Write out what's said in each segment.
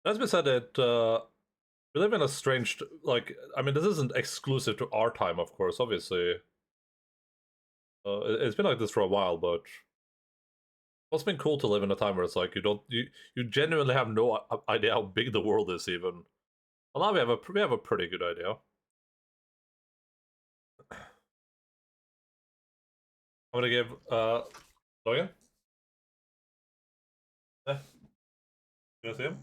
As we said, we live in a strange, like, I mean, this isn't exclusive to our time, of course, obviously. It's been like this for a while, but it's been cool to live in a time where it's like you genuinely have no idea how big the world is even. Well, now we have a pretty good idea. I'm gonna give Logan. You see him?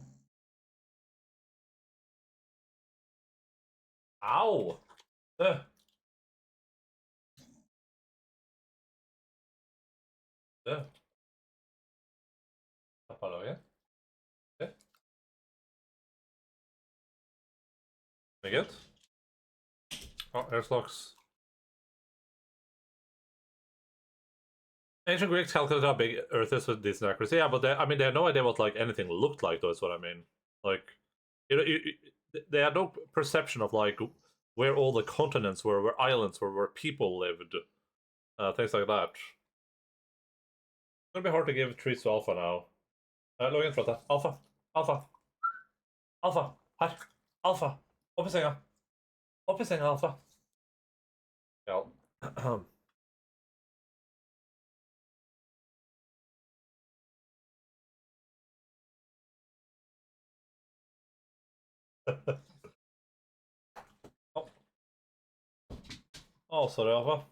Ow! Eh. Eh. Tappa Logan. Eh. Make it. Oh, there's locks. Ancient Greeks calculated how big Earth is with decent accuracy. Yeah, but I mean, they had no idea what like anything looked like. Though, is what I mean. Like, you know, they had no perception of like where all the continents were, where islands were, where people lived, things like that. It's gonna be hard to give trees to Alpha now. Logan, flotta. Alpha, Alpha, Alpha, her, Alpha. Opp i senga. Opp i senga, Alpha. Ja. Oh. Oh, sorry, Alpha.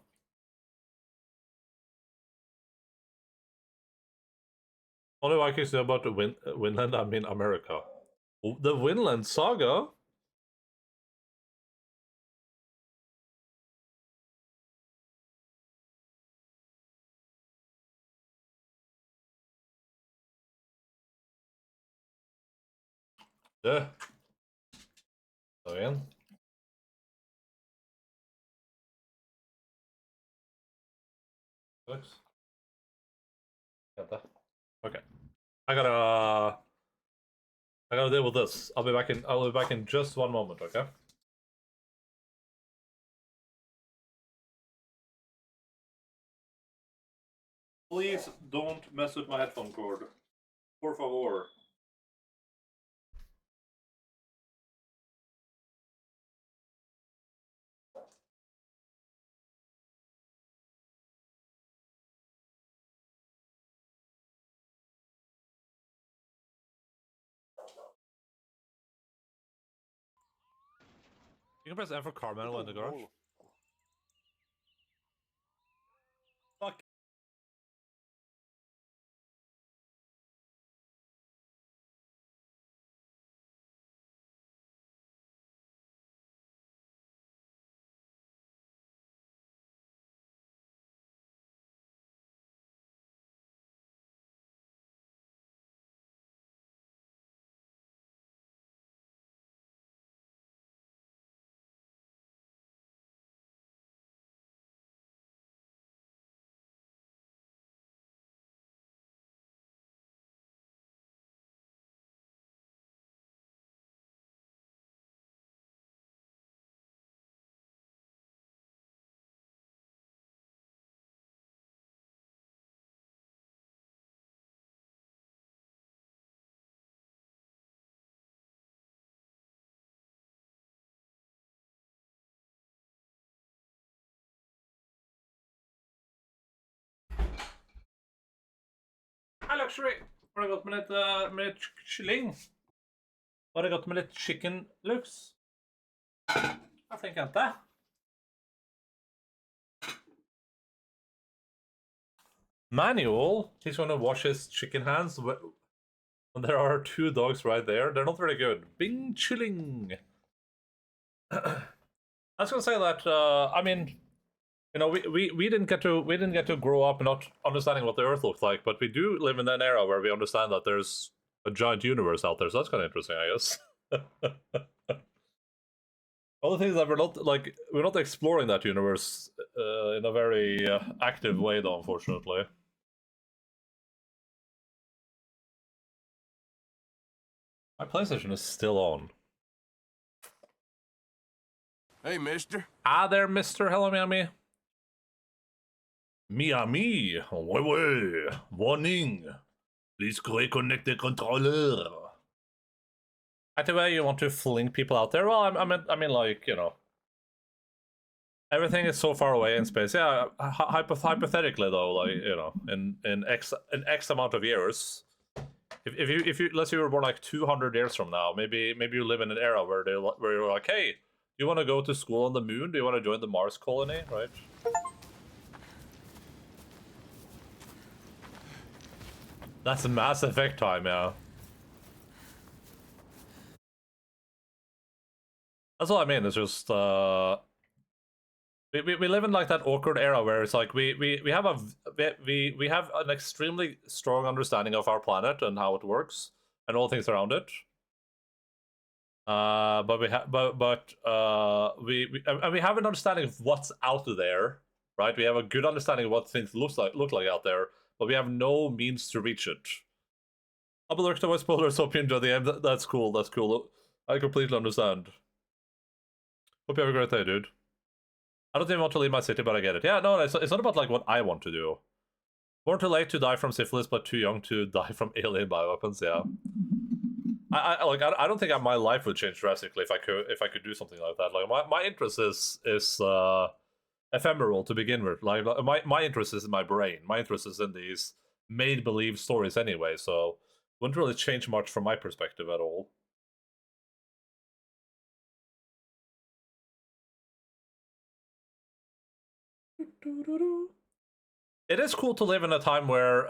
Only Vikings know about the Vinland, I mean America. The Vinland Saga? Yeah. Så igen. Six. Vänta. Okay. I gotta deal with this. I'll be back in just one moment, okay? Please don't mess with my headphone cord. Por favor. You can press F for car manual in the garage. Fuck. Hi, Luxury! Har det gått med litt kylling? Har det gått med litt chicken lux? Jeg tenker jente. Manual? He's gonna wash his chicken hands when there are two dogs right there. They're not very good. Bing chilling. I was gonna say that. I mean, you know, we didn't get to grow up not understanding what the Earth looked like, but we do live in that era where we understand that there's a giant universe out there. So that's kind of interesting, I guess. All the things that we're not exploring that universe in a very active way, though, unfortunately. My PlayStation is still on. Hey, mister. Ah, there, mister. Hello, Miami. Miami. Wait. Warning. Please reconnect the controller. Anyway, you want to fling people out there? Well, I mean, like, you know, everything is so far away in space. Yeah, hypothetically though, like, you know, in X amount of years, if you let's say you were born like 200 years from now, maybe you live in an era where you're like, hey, you want to go to school on the moon? Do you want to join the Mars colony? Right? That's a Mass Effect time, yeah. That's all I mean. It's just we live in like that awkward era where it's like we have an extremely strong understanding of our planet and how it works and all things around it. But we have we have an understanding of what's out there, right? We have a good understanding of what things look like out there, but we have no means to reach it. I'll be looking to my spoilers. Hope you enjoy the end. That's cool. That's cool. I completely understand. Hope you have a great day, dude. I don't even want to leave my city, but I get it. Yeah, no, it's not about like what I want to do. Born too late to die from syphilis, but too young to die from alien bioweapons. Yeah. I don't think my life would change drastically if I could do something like that. Like my interest is ephemeral to begin with. Like my interest is in my brain. My interest is in these made-believe stories anyway. So wouldn't really change much from my perspective at all. It is cool to live in a time where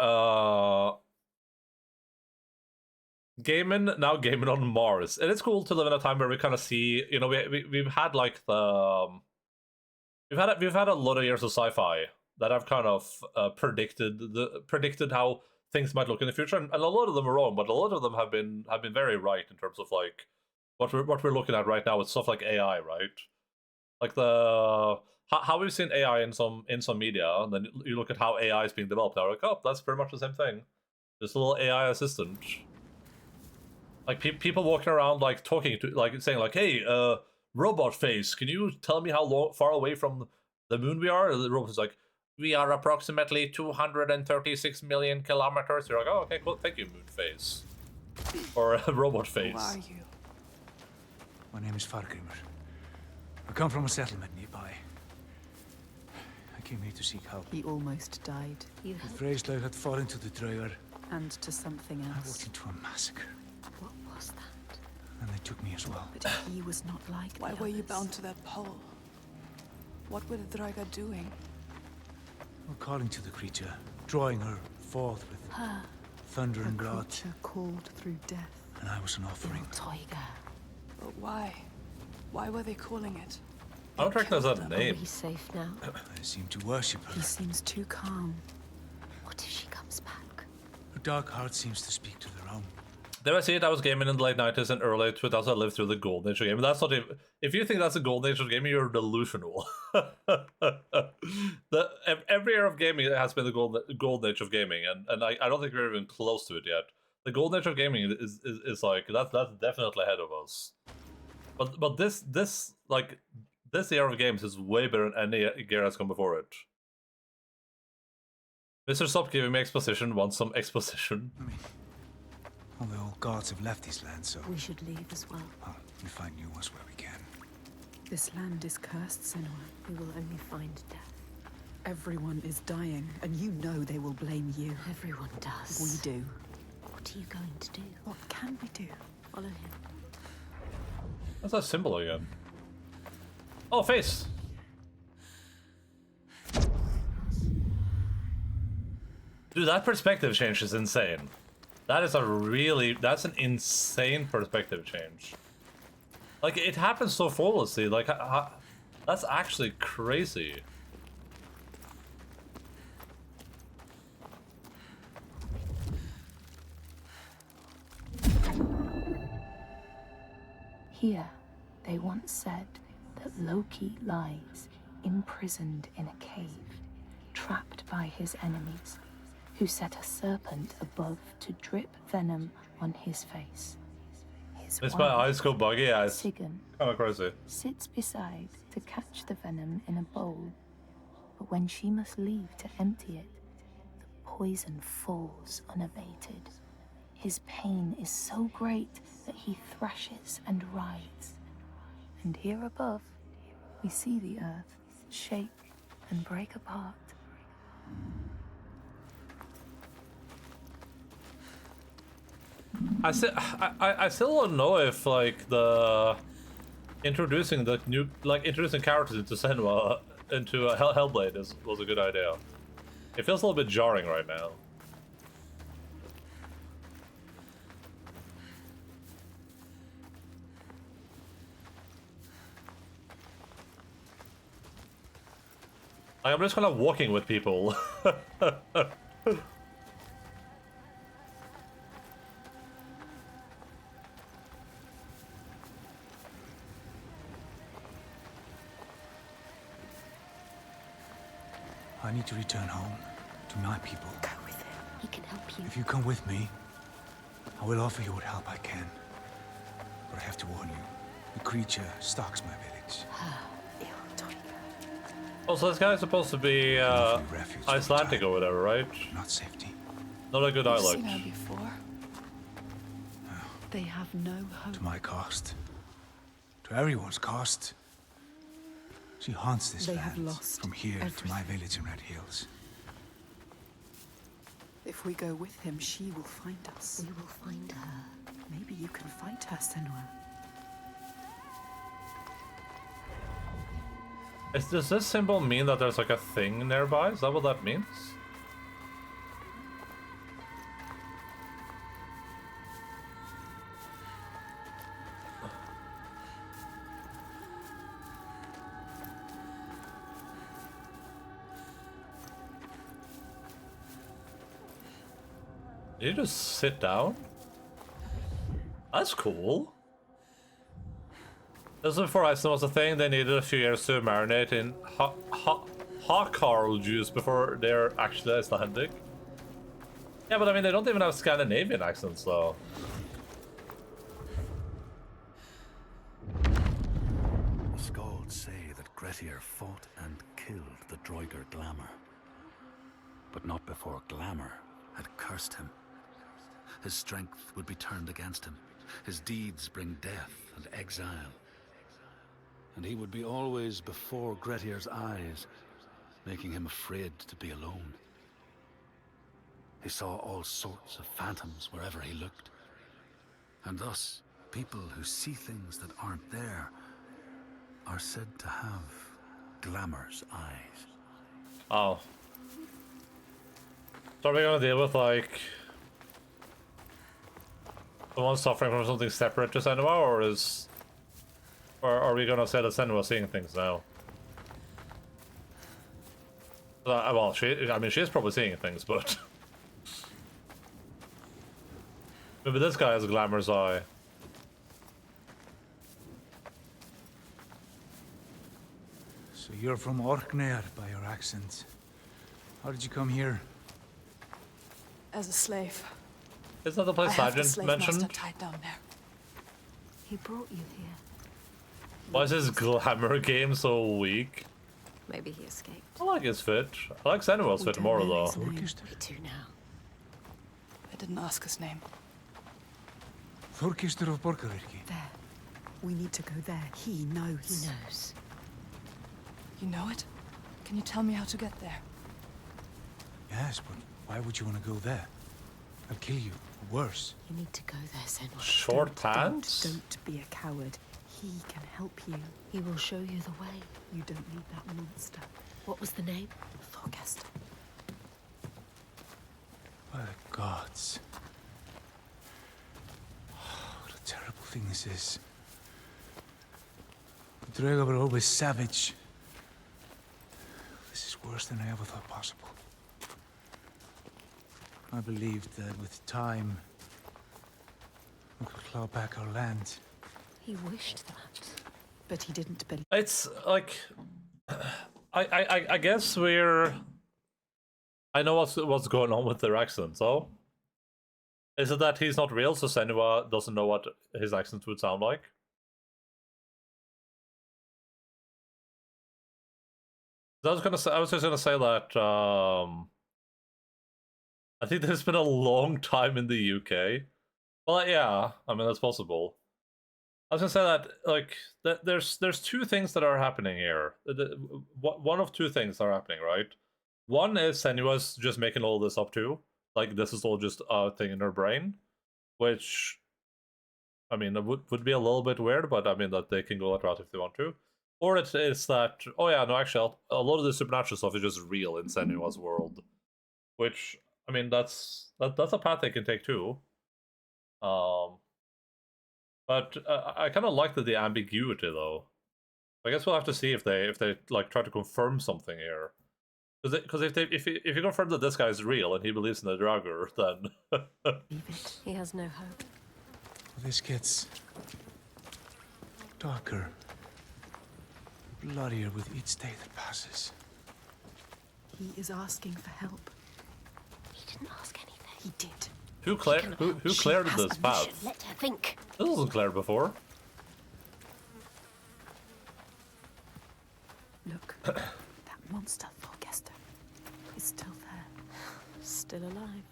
gaming on Mars. It is cool to live in a time where we kind of see, you know, we've had like the we've had a lot of years of sci-fi that have kind of predicted how things might look in the future, and a lot of them are wrong, but a lot of them have been very right in terms of like what we're looking at right now with stuff like AI, right? Like how we've seen AI in some media, and then you look at how AI is being developed now, like, oh, that's pretty much the same thing. Just a little AI assistant. Like people walking around, like talking to, like saying, like, "Hey, robot face, can you tell me how far away from the moon we are?" And the robot is like, "We are approximately 236 million kilometers." You're like, "Oh, okay, cool, thank you, moon face," or robot face. Who are you? My name is Fargrimur. I come from a settlement nearby. I came here to seek help. He almost died. The Freyslag had fallen to the Draugar. And to something I else. walked into a massacre. What was that? And they took me as well. But he was not like Why the were you others. bound to that pole? What were the Draugar doing? We're calling to the creature, drawing her forth with Her, thunder a and God. creature called through death. And I was an offering. Toiga. But why? Why were they calling it? I don't recognize that Are name. we safe now? I seem to worship her. He seems too calm. What if she comes back? Her dark heart seems to speak to their own. There I see it. I was gaming in the late 90s and early 2000s. I lived through the golden age of gaming. That's not even, if you think that's a golden age of gaming, you're delusional. Every era of gaming has been the golden age of gaming, and I don't think we're even close to it yet. The golden age of gaming is like that's definitely ahead of us. But this era of games is way better than any era that's come before it. Mr. Stop giving me exposition wants some exposition. I mean, all the old gods have left these lands, so We should leave as well. we'll find new ones where we can. This land is cursed, Senua. We will only find death. Everyone is dying, and you know they will blame you. Everyone does. We do. What are you going to do? What can we do? Follow him. What's that symbol again? Oh, face! Dude, that perspective change is insane. That's an insane perspective change. Like, it happens so flawlessly, like, that's actually crazy. Here, they once said that Loki lies imprisoned in a cave, trapped by his enemies, who set a serpent above to drip venom on his face. His It's my wife, eyes go buggy eyes. Sigyn, Kinda crazy. sits beside to catch the venom in a bowl, but when she must leave to empty it, the poison falls unabated. His pain is so great that he thrashes and writhes. And here above, we see the earth shake and break apart. I still don't know if like the introducing characters into Senua into Hellblade was a good idea. It feels a little bit jarring right now. Like, I'm just kind of walking with people. I need to return home to my people. Go with him. He can help you. If you come with me, I will offer you what help I can. But I have to warn you, the creature stalks my village. Oh, so this guy is supposed to be Icelandic or whatever, right? Not safety. Not a good I've dialect. seen her before. They have no hope. To my cost. To everyone's cost. She haunts this They land have lost from here to my everything. village in Red Hills. If we go with him, she will find us. We will find her. Maybe you can fight her, Senua. Does this symbol mean that there's like a thing nearby? Is that what that means? Did you just sit down? That's cool. This is before Iceland was a thing. They needed a few years to marinate in Hakarl juice before they're actually Icelandic. Yeah, but I mean, they don't even have Scandinavian accents, though. The Scalds say that Grettir fought and killed the Droigar Glamour. But not before Glamour had cursed him. His strength would be turned against him. His deeds bring death and exile. And he would be always before Grettir's eyes, making him afraid to be alone. He saw all sorts of phantoms wherever he looked. And thus, people who see things that aren't there are said to have Glamour's eyes. Oh. So are we gonna deal with, like, someone suffering from something separate to Senua, or are we gonna say that Senua seeing things now? Well, she's probably seeing things, but maybe this guy has a Glamour's eye. So you're from Orkneyar by your accent. How did you come here? As a slave. Isn't that the place I have the Sergeant slave master mentioned? tied down there. He brought you here. Why is his Glamour game so weak? Maybe he escaped. I like his fit. I like Senua's We fit don't more, know though. his name. Thorkistor? We do now. They didn't ask his name. Thorkistor of Borgarvirki. There. We need to go there. He knows. He knows. You know it? Can you tell me how to get there? Yes, but why would you want to go there? I'll kill you. Or worse. You need to go there, Senua. Short pants? Don't be a coward. He can help you. He will show you the way. You don't need that monster. What was the name? Thorgest. By the gods. What a terrible thing this is. The Draugr were always savage. This is worse than I ever thought possible. I believed that with time, we could claw back our land. He wished that. But he didn't believe. It's like, I guess we're. I know what's going on with their accent. So, is it that he's not real, so Senua doesn't know what his accent would sound like? I was just gonna say that I think there's been a long time in the UK. Well, yeah, I mean that's possible. I was gonna say that like there's two things that are happening here. One of two things are happening, right? One is Senua's just making all this up too. Like this is all just a thing in her brain, which I mean it would be a little bit weird, but I mean that they can go that route if they want to. Or it's that oh yeah no actually a lot of the supernatural stuff is just real in Senua's world, which I mean that's a path they can take too. But I kind of like the ambiguity though. I guess we'll have to see if they like try to confirm something here. Because if you confirm that this guy is real and he believes in the Draugr, then He has no hope. This gets darker, bloodier with each day that passes. He is asking for help. He didn't ask anything. He did. who cleared this path? Let her think. This wasn't cleared before. Look, that monster, Thorgester, is still there. Still alive.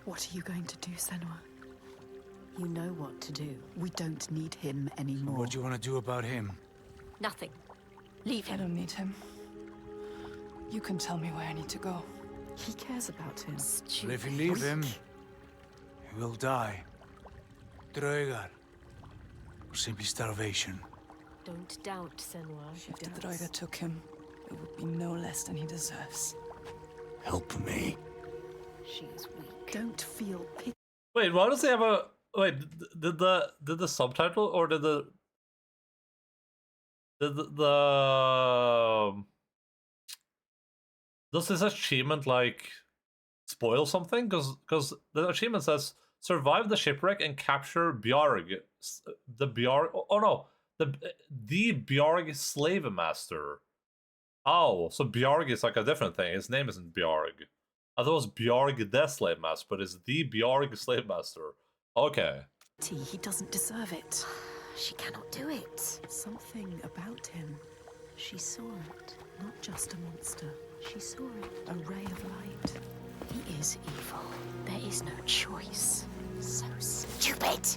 What are you going to do, Senua? You know what to do. We don't need him anymore. What do you want to do about him? Nothing. Leave I him. don't need him. You can tell me where I need to go. He cares about him. Well, if you leave him, he will die. Draugar. Or simply starvation. Don't doubt, Senua. If the Draugr took him, it would be no less than he deserves. Help me. She is weak. Don't feel pity. Wait, why does he have a wait? Did the subtitle or did the does this achievement like spoil something? Because the achievement says survive the shipwreck and capture Bjarg, the Bjarg. Oh no, the Bjarg slave master. Oh, so Bjarg is like a different thing. His name isn't Bjarg. I thought it was Bjarg the slave master, but it's the Bjarg slave master. Okay. He doesn't deserve it. She cannot do it. Something about him. She saw it. Not just a monster. She saw it. A ray of light. He is evil. There is no choice. So stupid.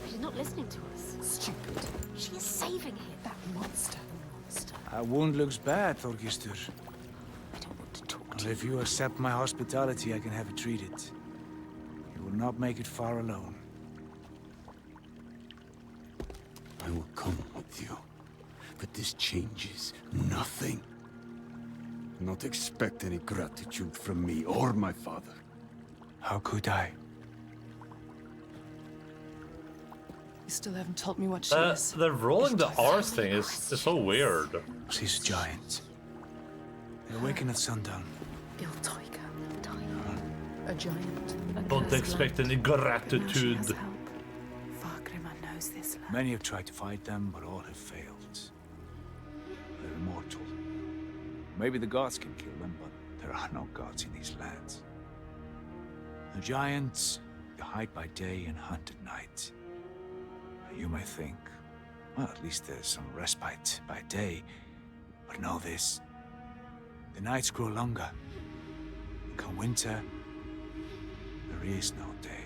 She's not listening to us. Stupid. She is saving him. That monster. That wound looks bad, Thorgester. I don't want to talk Well, to if you accept my hospitality, I can have it treated. You will not make it far alone. I will come with you. But this changes nothing. Not expect any gratitude from me or my father. How could I? You still haven't told me what she is. The rolling the R's thing is so weird. She's a giant. They awaken at sundown. Iltoiga. A giant. Don't expect any Now she gratitude. has help. Fargrimr knows this land. Many have tried to fight them, but all have failed. They're immortal. Maybe the gods can kill them, but there are no gods in these lands. The giants, they hide by day and hunt at night. You may think, well, at least there's some respite by day. But know this, the nights grow longer. Come winter, there is no day,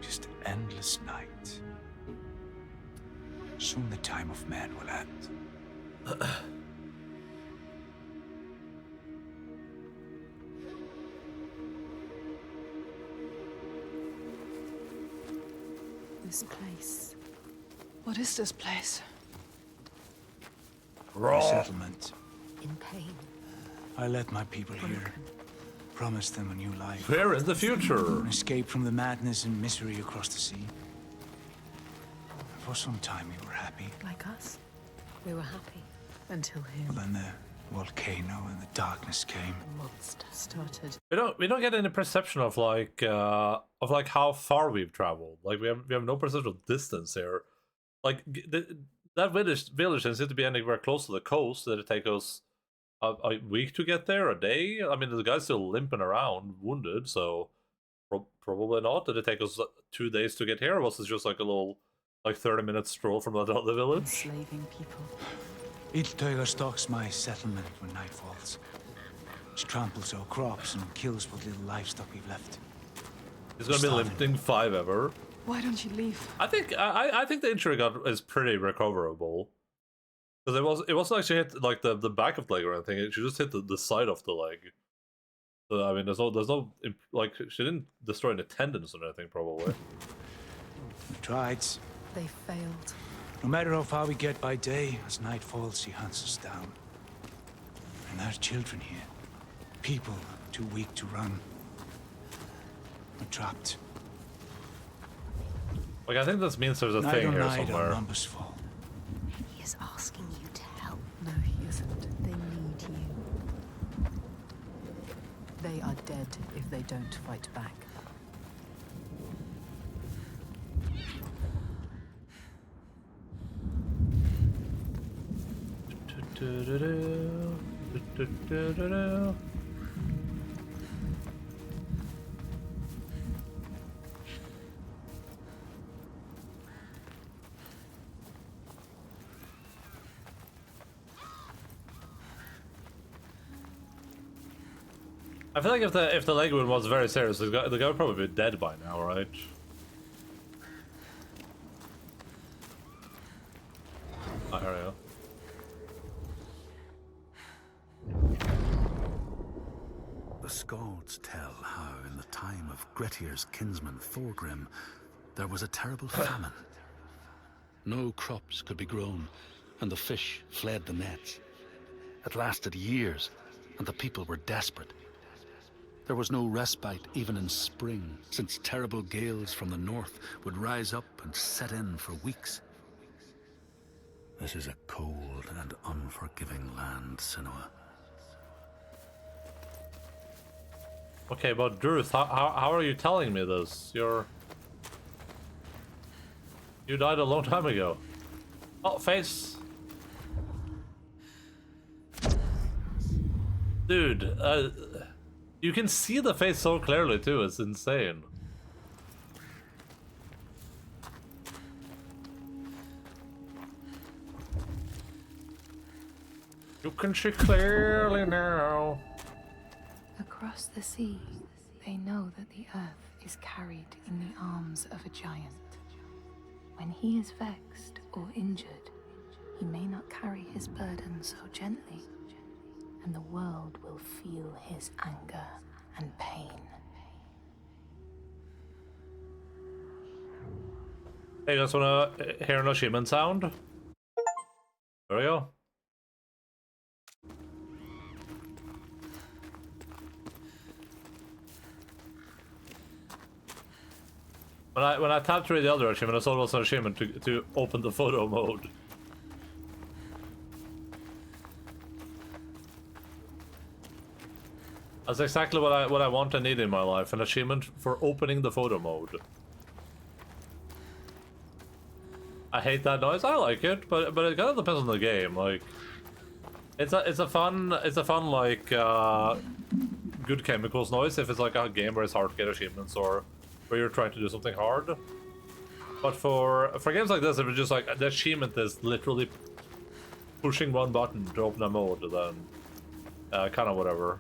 just endless night. Soon the time of man will end. This place. What is this place? A settlement. in pain. I led my people here, promised them a new life. Where in the future? An escape from the madness and misery across the sea. For some time we were happy. Like us. We were happy. Until him. But then the volcano and the darkness came. The monster Started. We don't get any perception of like how far we've traveled. Like we have no perception of distance here. Like that village doesn't seem to be anywhere close to the coast. Did it take us a week to get there? A day? I mean, the guy's still limping around, wounded. So probably not. Did it take us 2 days to get here? Or was it just like a little 30-minute stroll from the village? Enslaving people. Each Teuger stalks my settlement when night falls. which tramples our crops and kills what little livestock we've left. He's gonna be lifting 5 ever. Why don't you leave? I think the injury is pretty recoverable. Because it wasn't like she hit like the back of the leg or anything. She just hit the side of the leg. So I mean, there's no like she didn't destroy any tendons or anything probably. We tried. They failed. No matter how far we get by day, as night falls, he hunts us down. And there's children here. People too weak to run. We're trapped. Like I think this means there's a Night thing on here night, somewhere. our numbers fall. He is asking you to help. No, he isn't. They need you. They are dead if they don't fight back. I feel like if the leg wound was very serious, the guy would probably be dead by now, right? Oh, here we go. The Skalds tell how, in the time of Grettir's kinsman Thorgrim, there was a terrible famine. No crops could be grown, and the fish fled the nets. It lasted years, and the people were desperate. There was no respite even in spring, since terrible gales from the north would rise up and set in for weeks. This is a cold and unforgiving land, Senua. Okay, but Druth, how are you telling me this? You died a long time ago. Oh, face. Dude, you can see the face so clearly too, it's insane. You can see clearly now. Across the sea, they know that the earth is carried in the arms of a giant. When he is vexed or injured, he may not carry his burden so gently, and the world will feel his anger and pain. Hey, you guys wanna hear an achievement sound? There we go. When I tapped through the other achievement, I saw it was an achievement to open the photo mode. That's exactly what I want and need in my life, an achievement for opening the photo mode. I hate that noise. I like it, but it kind of depends on the game. Like, it's a fun like good chemicals noise if it's like a game where it's hard to get achievements or where you're trying to do something hard. But for games like this, if it's just like the achievement is literally pushing one button to open a mode, then kind of whatever.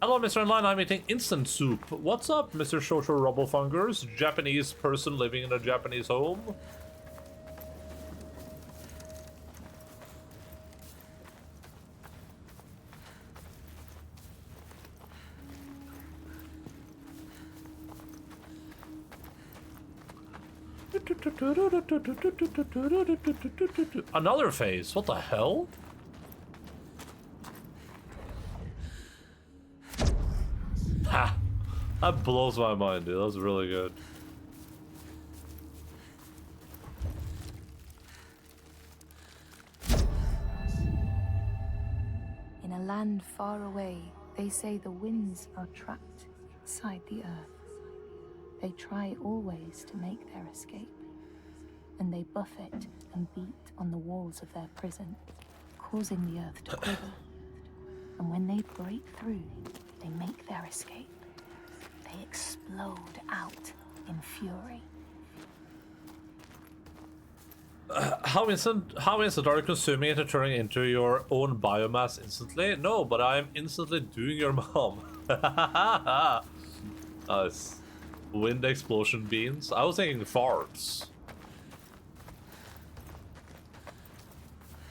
Hello, Mr. Endaline, I'm eating instant soup. What's up, Mr. Shosho Rubblefungers? Japanese person living in a Japanese home? Another phase, what the hell? Ha! That blows my mind, dude. That was really good. In a land far away, they say the winds are trapped inside the earth. They try always to make their escape, and they buffet and beat on the walls of their prison, causing the earth to quiver. And when they break through, they make their escape. They explode out in fury. How instant are you consuming it and turning into your own biomass instantly? No, but I'm instantly doing your mom. Nice. Wind explosion beans. I was thinking farts.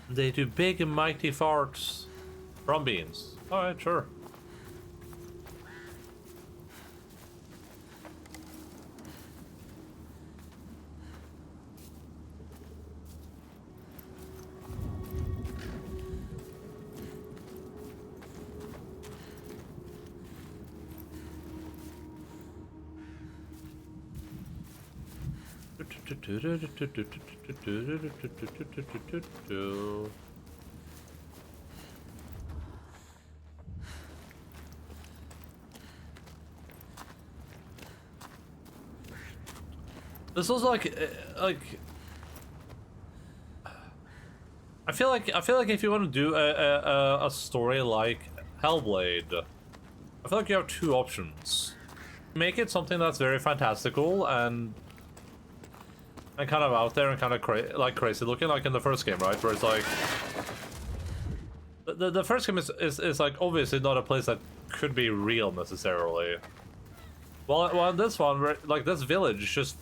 They do big and mighty farts from beans. Alright, sure. This was like I feel like if you want to do a story like Hellblade, I feel like you have two options. Make it something that's very fantastical and kind of out there and kind of crazy looking, like in the first game, right? Where it's like the first game is like obviously not a place that could be real necessarily. Well, in this one, where, like this village, just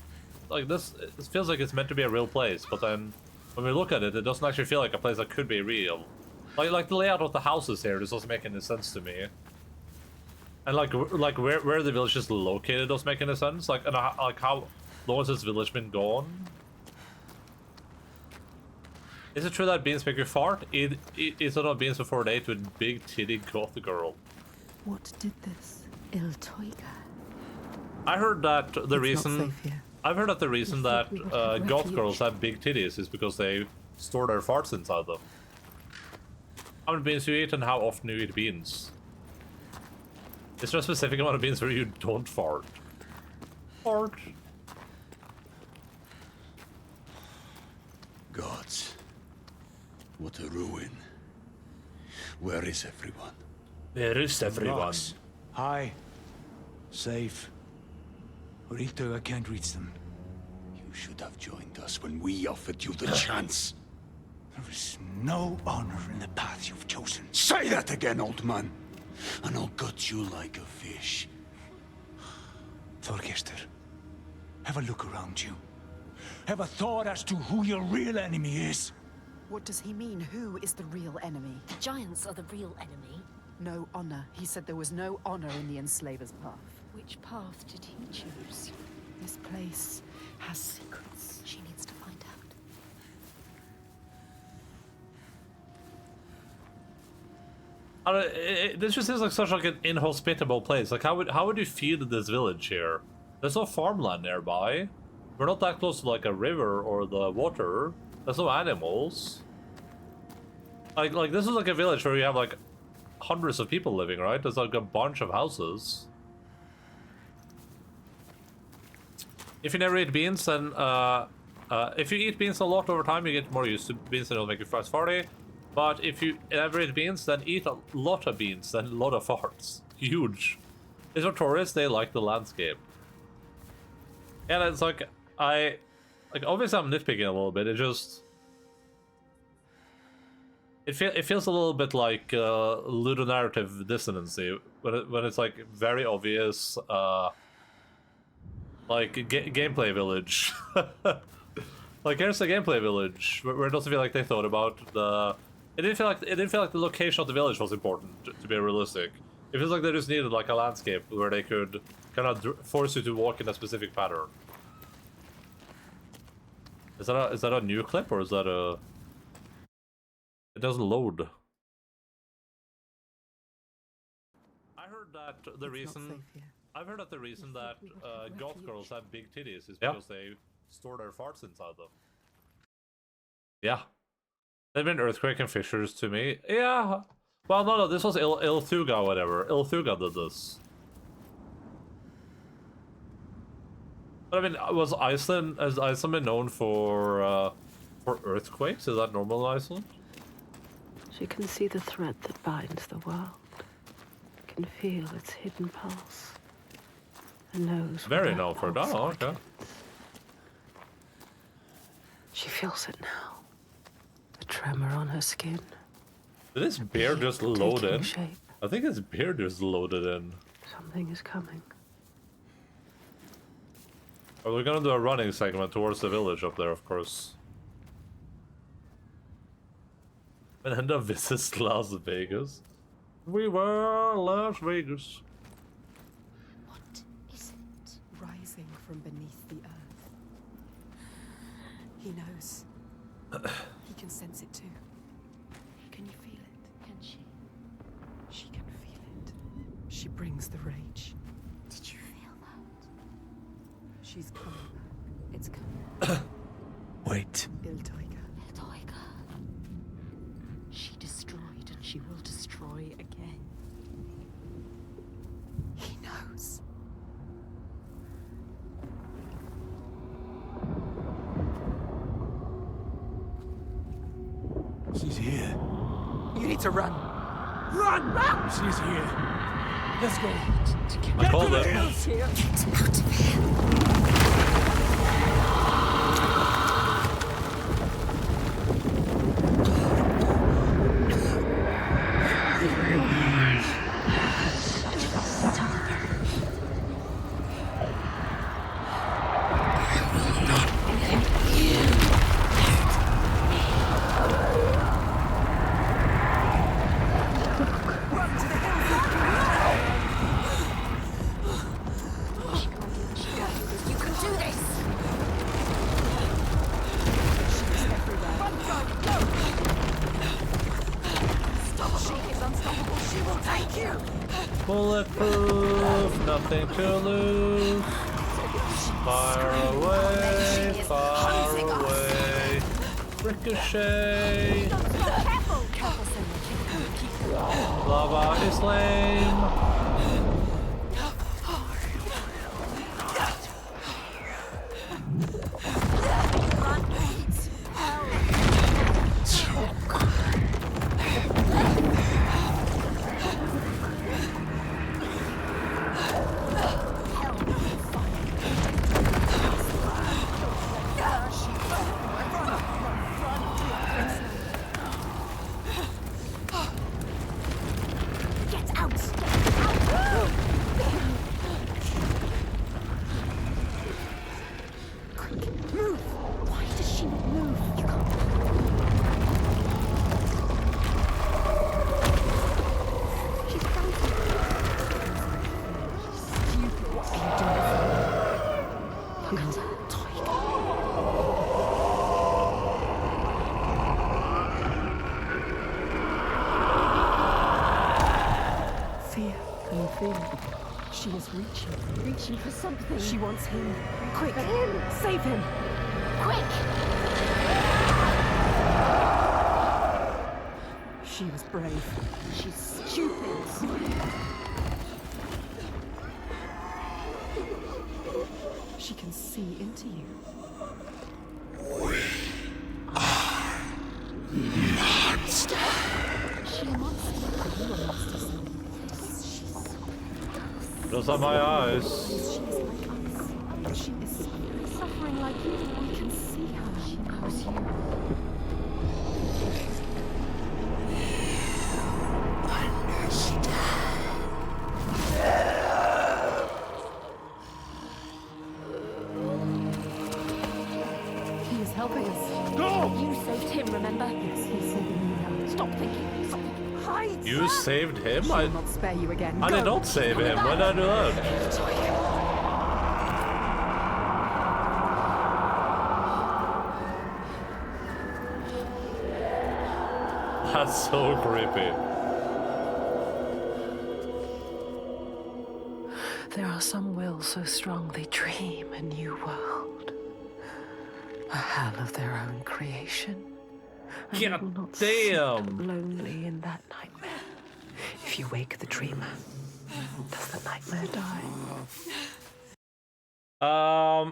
like this, it feels like it's meant to be a real place, but then when we look at it, it doesn't actually feel like a place that could be real. Like the layout of the houses here, this doesn't make any sense to me. And like where the village is located doesn't make any sense. Like how long has this village been gone? Is it true that beans make you fart? Is it not beans before a date with big titty goth girl? What did this? Il Toiga. I heard that the It's reason not safe here. I've heard that the reason that we would have goth refuge. girls have big titties is because they store their farts inside them. How many beans do you eat and how often do you eat beans? Is there a specific amount of beans where you don't fart? Fart. Gods. What a ruin. Where is everyone? There is everyone. Rocks. High. Safe. Rito, I can't reach them. You should have joined us when we offered you the chance. There is no honor in the path you've chosen. Say that again, old man, and I'll gut you like a fish. Thorgester, have a look around you. Have a thought as to who your real enemy is. What does he mean? Who is the real enemy? The giants are the real enemy. No honor. He said there was no honor in the enslaver's path. Which path did he choose? This place has secrets. She needs to find out. This just seems like such like an inhospitable place. Like how would you feed this village here? There's no farmland nearby. We're not that close to like a river or the water. There's no animals. Like this is like a village where you have like hundreds of people living, right? There's like a bunch of houses. If you never eat beans, then if you eat beans a lot over time, you get more used to beans and it'll make you fast farty. But if you never eat beans, then eat a lot of beans, then a lot of farts. Huge. It's for tourists, they like the landscape. And it's like, obviously I'm nitpicking a little bit, it feels a little bit like ludonarrative dissonancy, when it's like very obvious, like gameplay village. Like here's the gameplay village, where it doesn't feel like they thought about the. It didn't feel like the location of the village was important to be realistic. It feels like they just needed like a landscape where they could kind of force you to walk in a specific pattern. Is that a new clip or is that a? It doesn't load. I heard that the reason. I've heard that the reason that goth girls have big titties is because they store their farts inside them. Yeah. They've been earthquake and fissures to me. Yeah. Well, no, this was Ilthuga, whatever. Ilthuga did this. But I mean, is Iceland been known for earthquakes? Is that normal in Iceland? She can see the thread that binds the world. Can feel its hidden pulse. And knows Very where known for that. pulse Oh, okay. awakens. She feels it now. The tremor on her skin. Did his beard just load taking in? shape. I think his beard just loaded in. Something is coming. Are we gonna do a running segment towards the village up there, of course? And then visits Las Vegas. We were Las Vegas. What is it? Rising from beneath the earth. He knows. He can sense it too. Can you feel it? Can she? She can feel it. She brings the rage. Did you feel that? She's coming back. It's coming. Wait. Il Tiger. Tiger. She destroyed and she will destroy again. He knows. She's here. You need to run. Run! Run! She's here. Let's go. I called it. Get out of here. You can do this. She is unstoppable. She will take you. Bulletproof, nothing to lose. Far away, far away. Ricochet. Careful. Careful, Senua. Lava is lame. Get out. Quick, move. Why does she not move? You can't. She's bouncing. Stupid. What are you doing? Look at her. Tiger. Fear. Can you feel it? She is reaching. Reaching for something. She wants him. Quick. him. Save him. Quick. She was brave. She's stupid. She can see into you. She a monster. You are monsters. Those are my eyes. She is like us. She is Suffering like you. We can see her. She knows you. He is helping us. You saved him, remember? Yes, he's saving you now. Stop thinking. Stop thinking. Hide. You saved him? She will not spare you again. I Go. did not save him. When did I do that? That's so creepy. There are some wills so strong they dream a new world. A hell of their own creation. And they God will not damn. sit lonely in that nightmare. If you wake the dreamer, does the nightmare die?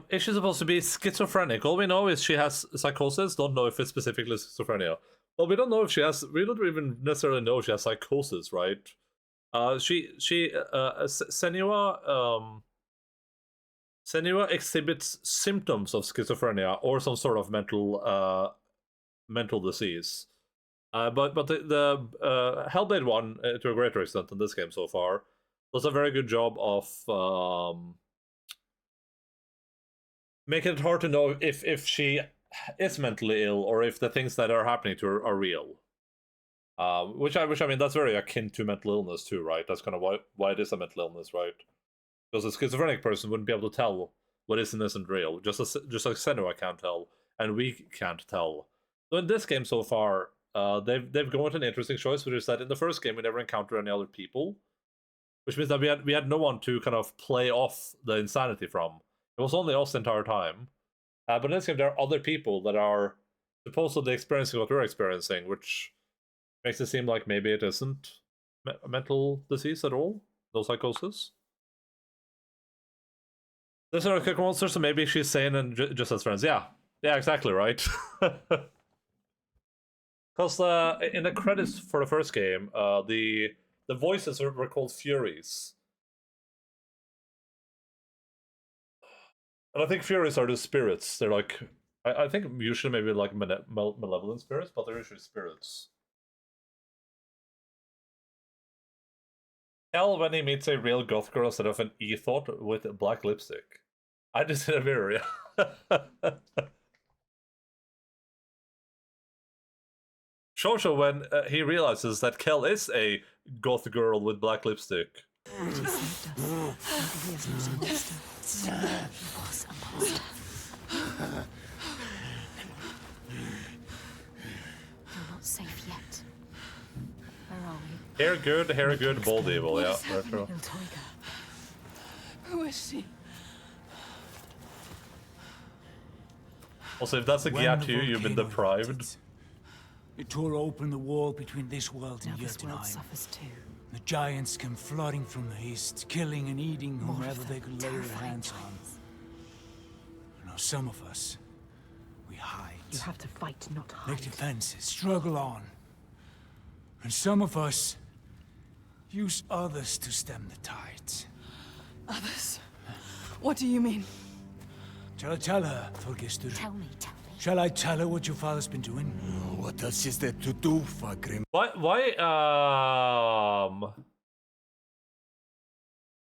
Is she supposed to be schizophrenic? All we know is she has psychosis. Don't know if it's specifically schizophrenia. Well, we don't know if she has. We don't even necessarily know if she has psychosis, right? Senua Senua exhibits symptoms of schizophrenia or some sort of mental disease. But the Hellblade one, to a greater extent in this game so far, does a very good job of making it hard to know if she is mentally ill or if the things that are happening to her are real. Which I mean, that's very akin to mental illness too, right? That's kind of why it is a mental illness, right? Because a schizophrenic person wouldn't be able to tell what is and isn't real, just like Senua can't tell, and we can't tell. So in this game so far, they've gone with an interesting choice, which is that in the first game we never encountered any other people, which means that we had no one to kind of play off the insanity from. It was only us the entire time. But in this game, there are other people that are supposedly experiencing what we're experiencing, which makes it seem like maybe it isn't a mental disease at all, no psychosis. There's another kick monster, so maybe she's sane and just as friends. Yeah, exactly right. Because in the credits for the first game, the voices were called Furies. And I think Furies are the spirits. They're like, I think usually maybe like malevolent spirits, but they're usually spirits. Hell when he meets a real goth girl instead of an e-thought with black lipstick. I just hit a mirror, yeah. Shosho when he realizes that Kel is a goth girl with black lipstick. He saved us. Maybe he is not a monster. He was a monster. You're not safe yet. Where are we? Hair good, bold evil, yeah. Retro. Who is she? Also, if that's a When Gyat the you've been volcano deprived. erupted, it tore open the wall between this world Now and this world Jotunheim. suffers too. The giants came flooding from the east, killing and eating More of whomever them, they could lay their terrifying hands on. giants. Now some of us, we hide. You have to fight, not hide. Make defenses, struggle on. And some of us use others to stem the tides. Others? What do you mean? Shall I tell her, Thorgestur? Tell me. Shall I tell her what your father's been doing? What else is there to do, Fagrim? Why,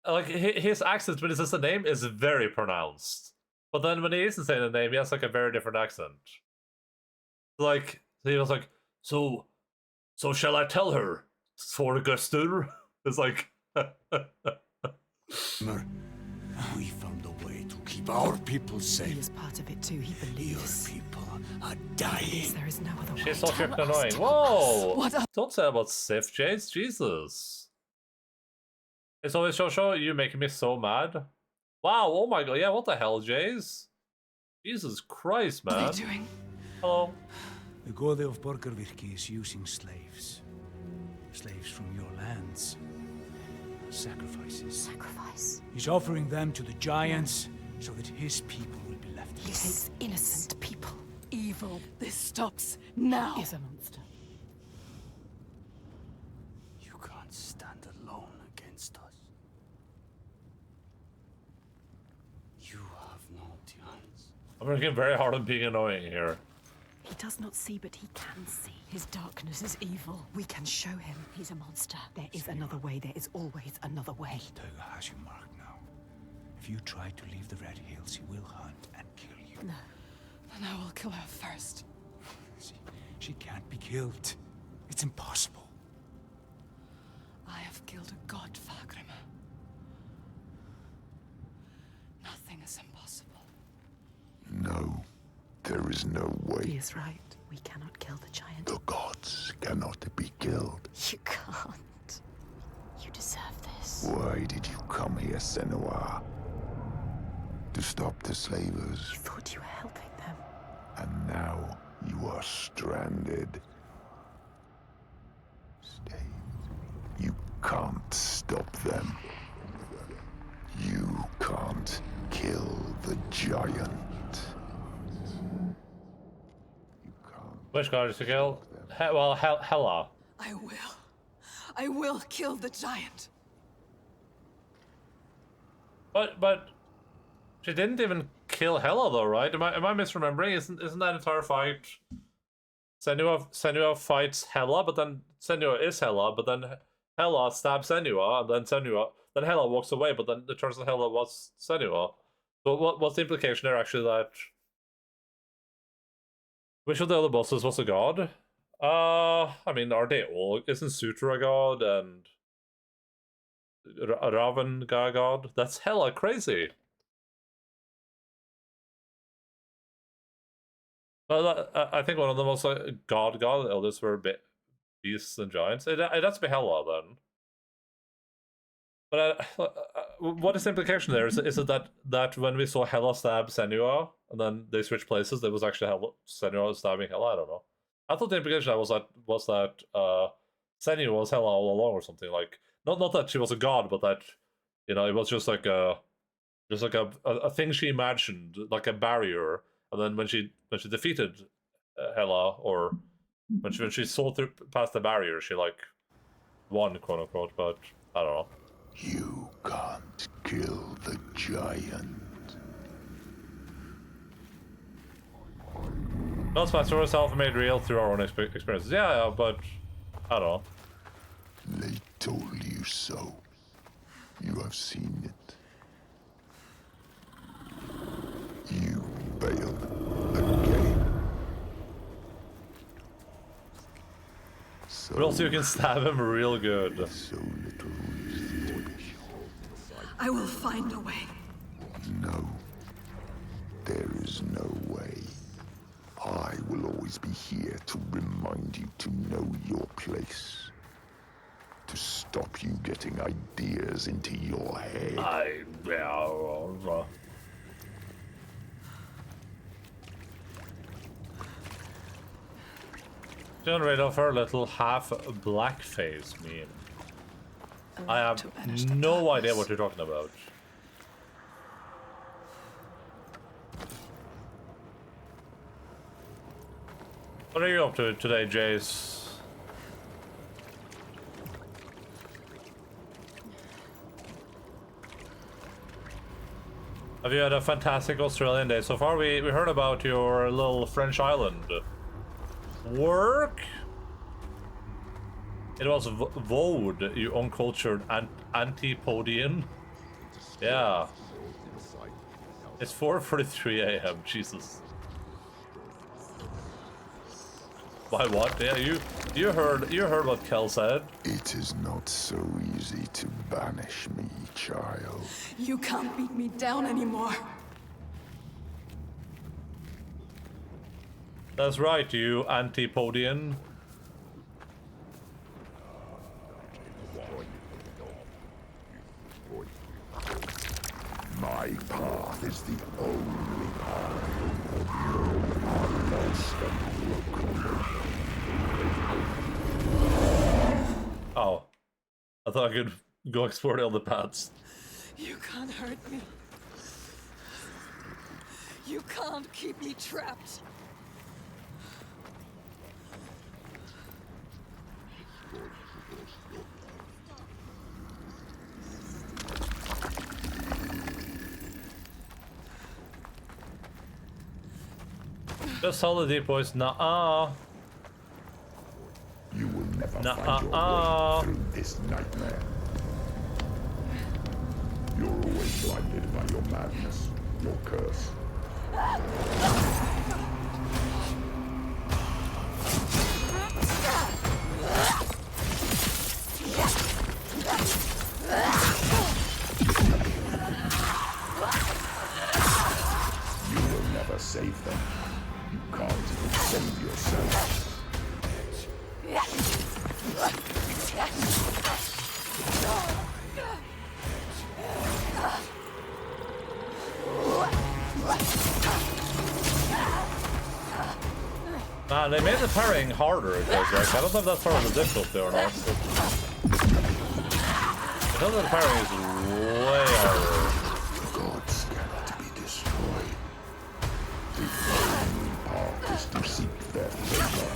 like, his accent when he says the name is very pronounced. But then when he isn't saying the name, he has, like, a very different accent. Like, he was like, so shall I tell her, Thorgestur? It's like... We found a way to keep our people He safe. is part of it too. He Your believes. people are dying. There is no other way. She's so Tell freaking us, annoying. tell Whoa! What Don't say about Sif, Jace. Jesus. It's always Shosho, you making me so mad. Wow, oh my god, yeah, what the hell, Jace? Jesus Christ, are man. they doing? Hello. The Gode of Borgarvirki is using slaves. Slaves from your lands. Sacrifices. Sacrifice. He's offering them to the giants so that his people will be left He alone. takes innocent people. Evil. This stops now. He is a monster. You can't stand alone against us. You have no chance. I'm working very hard on being annoying here. He does not see, but he can see. His darkness is evil. We can show him. He's a monster. There is another way. There is always another way. Taiga has you marked now. If you try to leave the Red Hills, he will hunt and kill you. No. Then I will kill her first. She can't be killed. It's impossible. I have killed a god, Fagrim. Nothing is impossible. No, there is no He way. is right. We cannot kill the giant. The gods cannot be killed. You can't. You deserve this. Why did you come here, Senua? To stop the slavers, You thought you were helping them. and now you are stranded. Stay. You can't stop them. You can't kill the giant. You can't. Which god is to kill? Hela. I will kill the giant. But She didn't even kill Hela though, right? Am I misremembering? Isn't that entire fight? Senua fights Hela, but then Senua is Hela, but then Hela stabs Senua, and then Hela walks away, but then it turns out Hela was Senua. So what's the implication there actually that which of the other bosses was a god? I mean, are they all? Isn't Sutra a god and Raven a god? That's hella crazy. But I think one of the most god elders were beasts and giants. It has to be Hela then. But what is the implication there? Is it that when we saw Hela stab Senua and then they switched places, there was actually Senua stabbing Hela? I don't know. I thought the implication was that Senua was Hela all along or something. Like not that she was a god, but that it was just like a thing she imagined, like a barrier. And then when she defeated Hela, or when she saw through past the barrier, she like won, quote unquote. But I don't know. You can't kill the giant. Not Spencer was self-made real through our own experiences. Yeah, but I don't know. They told you so. You have seen it. You failed again. So But also you can stab him real good. so little reason to I will find a way. No. There is no way. I will always be here to remind you to know your place. To stop you getting ideas into your head. Generate of her little half black face meme. I have no idea what you're talking about. What are you up to today, Jace? Have you had a fantastic Australian day so far? We heard about your little French island. Work? It was Vode, you uncultured antipodian. Yeah. It's 4:43 a.m. Jesus. Why what? Yeah, you heard what Kel said. It is not so easy to banish me, child. You can't beat me down anymore. That's right, you antipodian. My path is the only path. You are lost and broken. Oh. I thought I could go explore the other paths. You can't hurt me. You can't keep me trapped. Just hold the deep voice. Nuh-uh. You will never Nuh-uh. find your way through this nightmare. You're always blinded by your madness, your curse. You will never save them. You can't even save yourself. Man, they made the parrying harder, it feels like. I don't know if that's part of the difficulty or not. I know that the parrying is way harder. Gods cannot be destroyed. The only path is to seek their favor.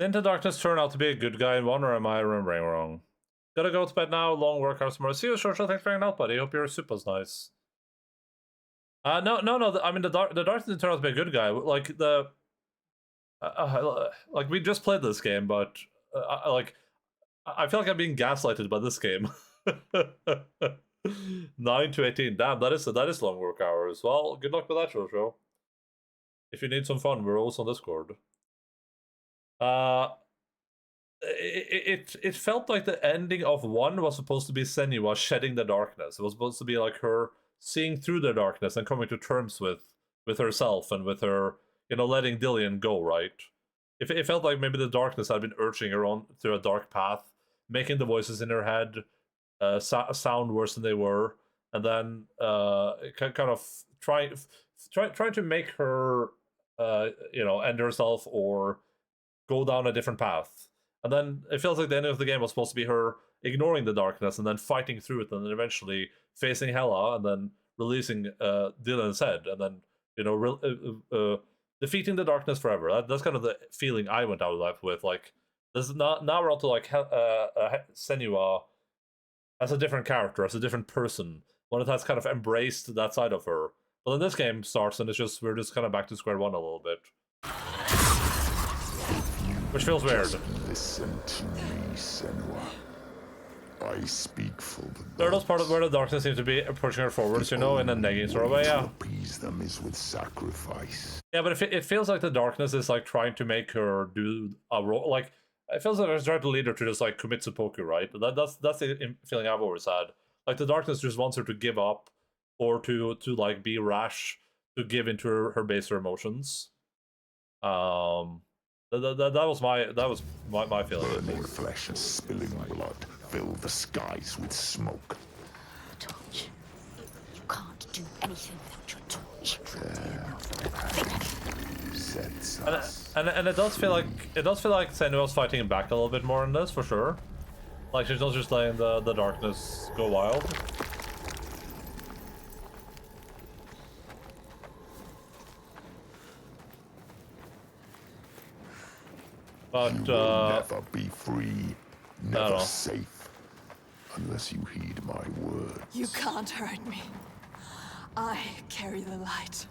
Didn't the darkness turn out to be a good guy in one, or am I remembering wrong? Gotta go to bed now. Long workout tomorrow. See you, Churchill. Thanks for hanging out, buddy. Hope your soup was nice. No. I mean, the darkness didn't turn out to be a good guy. Like like we just played this game, but I feel like I'm being gaslighted by this game. 9 to 18. Damn, that is long work hours. Well, good luck with that, Jojo. If you need some fun, we're also on Discord. It felt like the ending of 1 was supposed to be Senua shedding the darkness. It was supposed to be like her seeing through the darkness and coming to terms with herself and with her, letting Dillion go, right? It felt like maybe the darkness had been urging her on through a dark path, making the voices in her head sound worse than they were, and then kind of trying to make her end herself or go down a different path. And then it feels like the ending of the game was supposed to be her ignoring the darkness and then fighting through it, and then eventually facing Hela and then releasing Dillion's head, and then defeating the darkness forever. That's kind of the feeling I went out of life with. Like, this is now we're on to like Senua as a different character, as a different person, one that has kind of embraced that side of her. But then this game starts and we're just kind of back to square one a little bit, which feels weird. Listen to me, Senua. I speak for the gods. There are those parts where the darkness seems to be pushing her forwards, in a negging sort of way, yeah. To appease them is with sacrifice. Yeah, but it feels like the darkness is like trying to make her do a role. Like, it feels like it's trying to lead her to just like commit seppuku, right? That's the feeling I've always had. Like, the darkness just wants her to give up, or to like be rash, to give into her baser emotions. That was my feeling. Burning flesh and spilling blood fill the skies with smoke. Torch. You can't do anything without your torch. Sets us. And it does feel like Senua's fighting back a little bit more in this, for sure. Like, she's not just letting the darkness go wild. But you will never be free, never safe, unless you heed my words. You can't hurt me. I carry the light.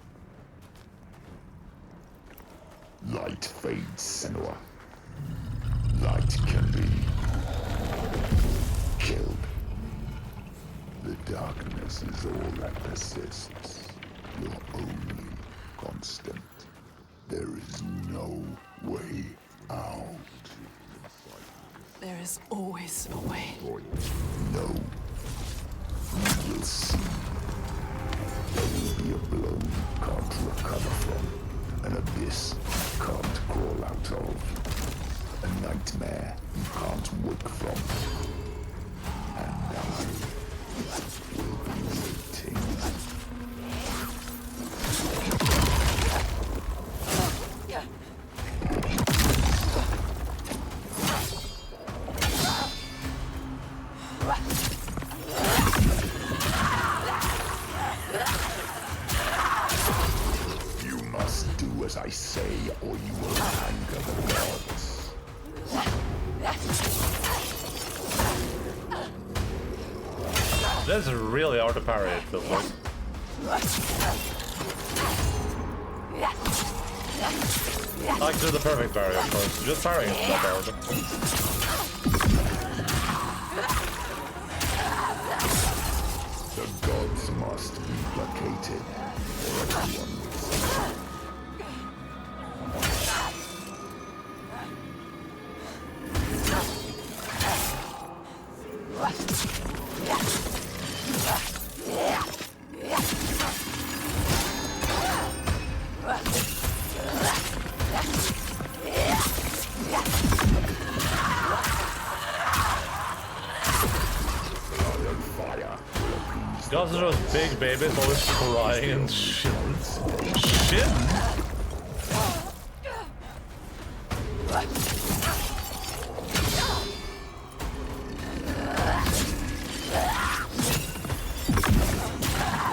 Light fades, Senua. Light can be killed. The darkness is all that persists. Your only constant. There is no way out. There is always a way. No. You will see. There will be a blow you can't recover from. An abyss you can't crawl out of. A nightmare you can't wake from. And I will be waiting. You must do as I say, or you will anger the gods. This is really hard to parry, it feels like. I like to do the perfect parry, of course. Just parrying is not hard. The gods must be placated, or everyone will suffer. Gods are those big babies always crying and shit. Shit?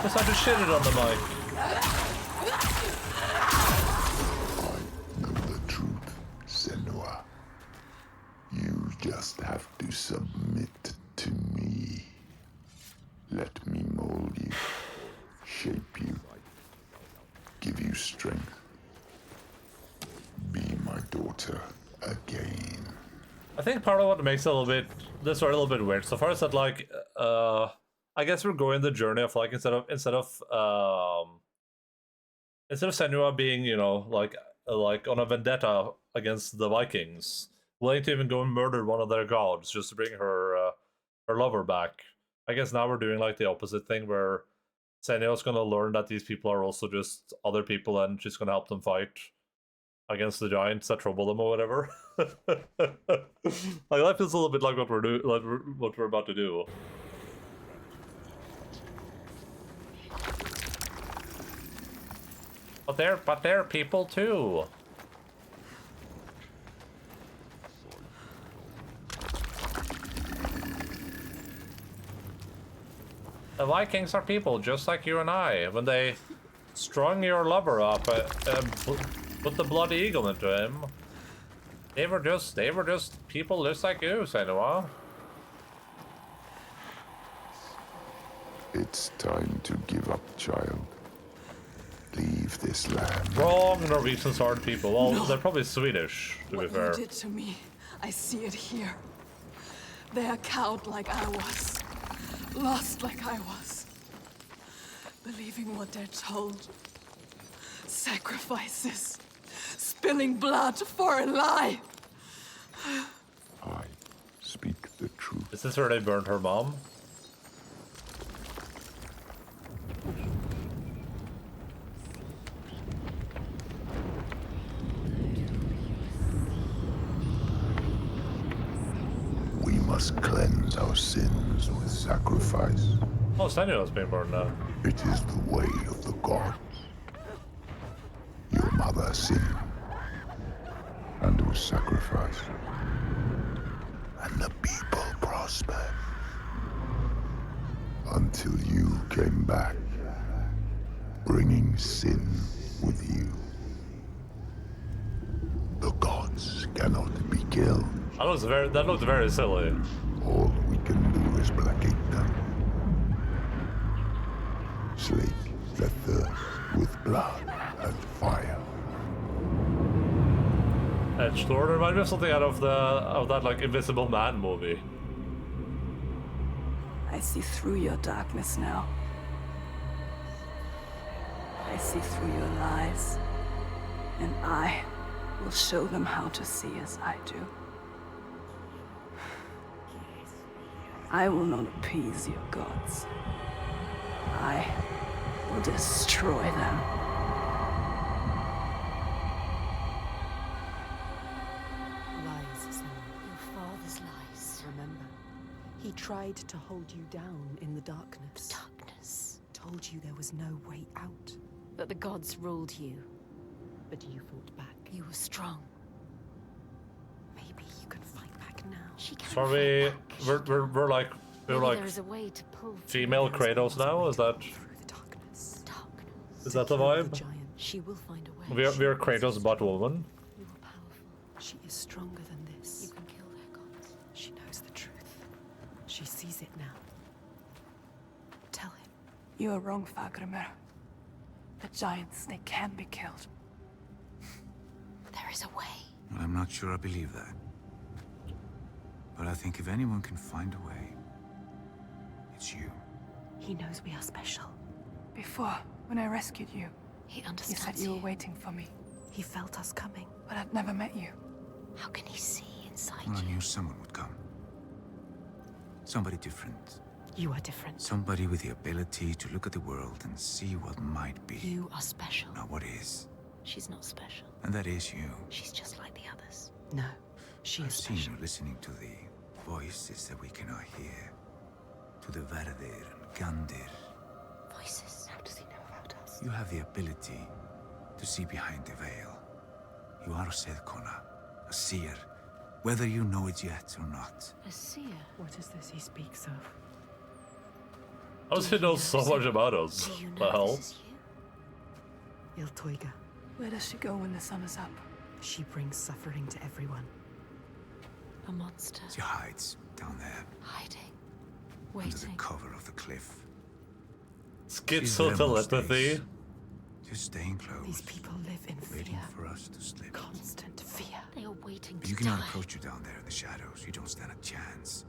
Just had to shit it on the mic. I know the truth, Senua. just have to submit to me. Let me mold you, shape you, give you strength. Be my daughter again. I think part of what makes it a little bit this story a little bit weird so far is that like I guess we're going the journey of like instead of Senua being, you know, like on a vendetta against the Vikings, willing to even go and murder one of their gods just to bring her her lover back. I guess now we're doing like the opposite thing where Senua's gonna learn that these people are also just other people and she's gonna help them fight against the giants that trouble them or whatever. Like that feels a little bit like what we're doing, like what we're about to do. But they're people too. The Vikings are people just like you and I. When they strung your lover up and put the bloody eagle into him, they were just people just like you, Senua. It's time to give up, child. Leave this land. Wrong, Norwegians aren't people. Well, no. They're probably Swedish, to be fair. What you did to me, I see it here. They are cowed like I was. Lost like I was. Believing what they're told. Sacrifices. Spilling blood for a lie. I speak the truth. Is this where they burned her mom? We must cleanse our sins with sacrifice. Oh, Senua's been burned now. It is the way of the gods. Your mother sinned and was sacrificed, and the people prospered until you came back, bringing sin with you. The gods cannot be killed. That looked very silly. All we can do is placate them. Slake their thirst with blood and fire. Edgelord reminds me of something out of that like Invisible Man movie. I see through your darkness now. I see through your lies. And I will show them how to see as I do. I will not appease your gods. I will destroy them. Lies, Senua. Your father's lies. Remember, he tried to hold you down in the darkness. Darkness. Told you there was no way out. But the gods ruled you. But you fought back. You were strong. Maybe you can fight back now. She can't So fight back. we're like there is a way to pull female Kratos now? Is that darkness. Is that the vibe? She will find a way. We're Kratos Batwoman. You are powerful. She is stronger than this. You can kill their gods. She knows the truth. She sees it now. Tell him. You are wrong, Fagrimer. The giants, they can be killed. There is a way. I'm not sure I believe that. But I think if anyone can find a way, it's you. He knows we are special. Before, when I rescued you, He he understands said you were waiting for me. He felt us coming. But I'd never met you. How can he see inside Well, I you? knew someone would come. Somebody different. You are different. Somebody with the ability to look at the world and see what might be. You are special. Not what is. She's not special. And that is you. She's just like the others. No, she I've is seen special. you listening to the voices that we cannot hear. To the Verdir and Gandir. Voices. How does he know about us? You have the ability to see behind the veil. You are a Sedkona, a seer, whether you know it yet or not. A seer. What is this he speaks of? How does he know so much about us? Do you The know hell? this is you? Iltoiga. Where does she go when the sun is up? She brings suffering to everyone. A monster. She hides down there Hiding. under the Waiting. cover of the cliff. Schizo telepathy. Just staying close. These people live in waiting fear. for us to slip. Constant fear. They are waiting But to you cannot die. approach her down there in the shadows. You don't stand a chance.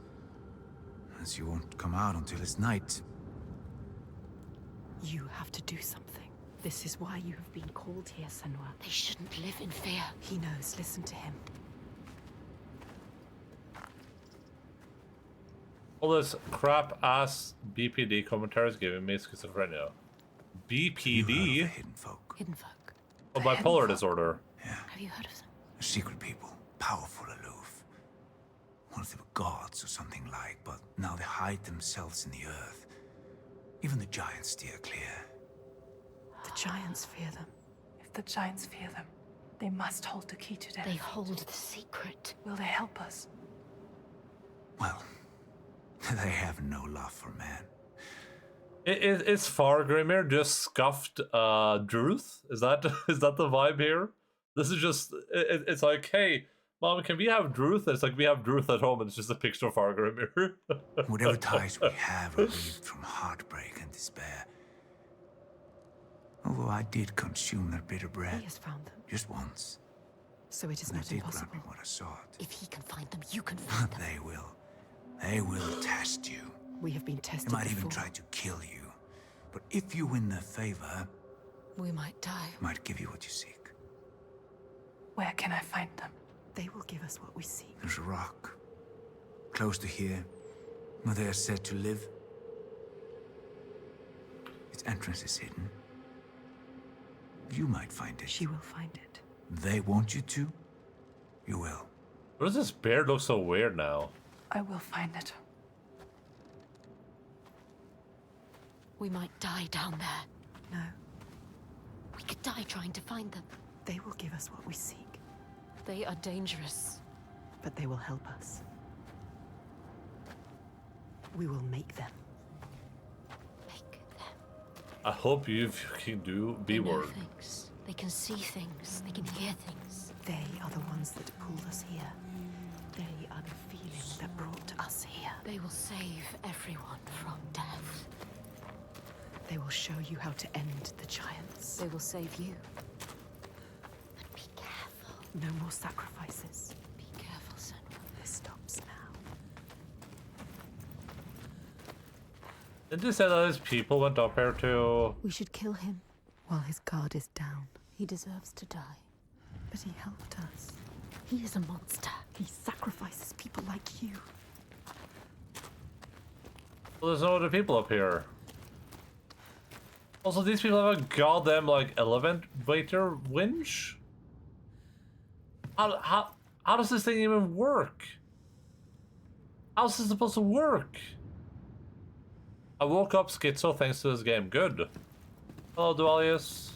As you won't come out until it's night. You have to do something. This is why you have been called here, Senua. They shouldn't live in fear. He knows. Listen to him. All this crap ass BPD commentary is giving me schizophrenia. You heard of the BPD? hidden folk. Hidden folk. Oh, bipolar disorder. Have you heard of them? Secret people. Powerful, aloof. Once they were gods or something like, but now they hide themselves in the earth. Even the giants steer clear. The giants fear them. If the giants fear them, they must hold the key to death. They hold the secret. Will they help us? Well, they have no love for man. Is Fargrimir just scuffed Druth? Is that the vibe here? This is just it's like, hey, Mom, can we have Druth? It's like we have Druth at home and it's just a picture of Fargrimir. Whatever ties we have are weaved from heartbreak and despair. Although I did consume their bitter bread. He has found them. Just once. So it is And not they did grant impossible. me what I sought. If he can find them, you can find them. They will. They will test you. We have been They tested might before. even try to kill you. But if you win their favor, We might die. they might give you what you seek. Where can I find them? They will give us what we seek. There's a rock. Close to here. Where they are said to live. Its entrance is hidden. You might find it. She will find it. They want you to. You will. Why does this beard look so weird now? I will find it. We might die down there. No, We could die trying to find them. they will give us what we seek. They are dangerous. But they will help us. We will make them. Make them. I hope you fucking do They know B-word. things. They can see things. They can hear things. They are the ones that pulled us here. They are the feeling that brought us here. They will save everyone from death. They will show you how to end the giants. They will save you. But be careful. No more sacrifices. Be careful, Senua. This stops now. Didn't you say that his people went up here to... We should kill him while his guard is down. He deserves to die. But he helped us. He is a monster. He sacrifices people like you. Well, there's no other people up here. Also, these people have a goddamn, like, elevator winch? How does this thing even work? How's this supposed to work? I woke up schizo thanks to this game. Good. Hello, Dualius.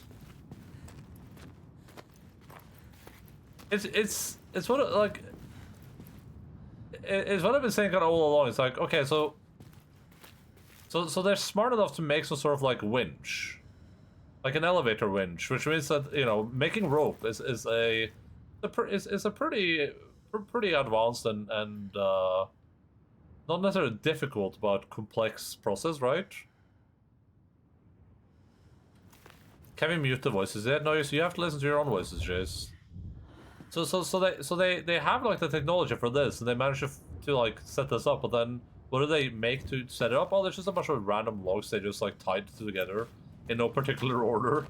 It's what like it's what I've been saying kind of all along. It's like, okay, so they're smart enough to make some sort of like winch, like an elevator winch, which means that, you know, making rope is a pretty advanced and not necessarily difficult but complex process, right? Can we mute the voices yet? No, you have to listen to your own voices, Jace. So they have like the technology for this, and they managed to like set this up. But then, what do they make to set it up? Oh, there's just a bunch of random logs they just like tied together in no particular order.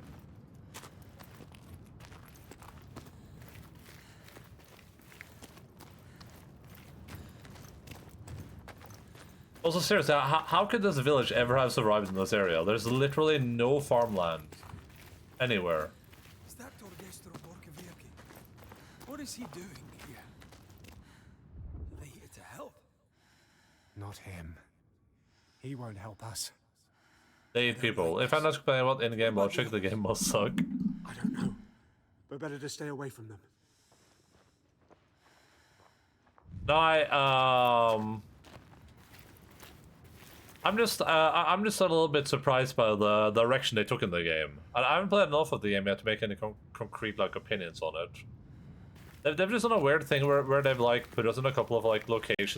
Also, seriously, how could this village ever have survived in this area? There's literally no farmland anywhere. What is he doing here? Are they here to help? Not him. He won't help us. They eat people. If I'm not complaining about in-game logic, the game must suck. I don't know. But better to stay away from them. No, I'm just a little bit surprised by the direction they took in the game. I haven't played enough of the game yet to make any concrete like opinions on it. They've just done a weird thing where they've like put us in a couple of like locations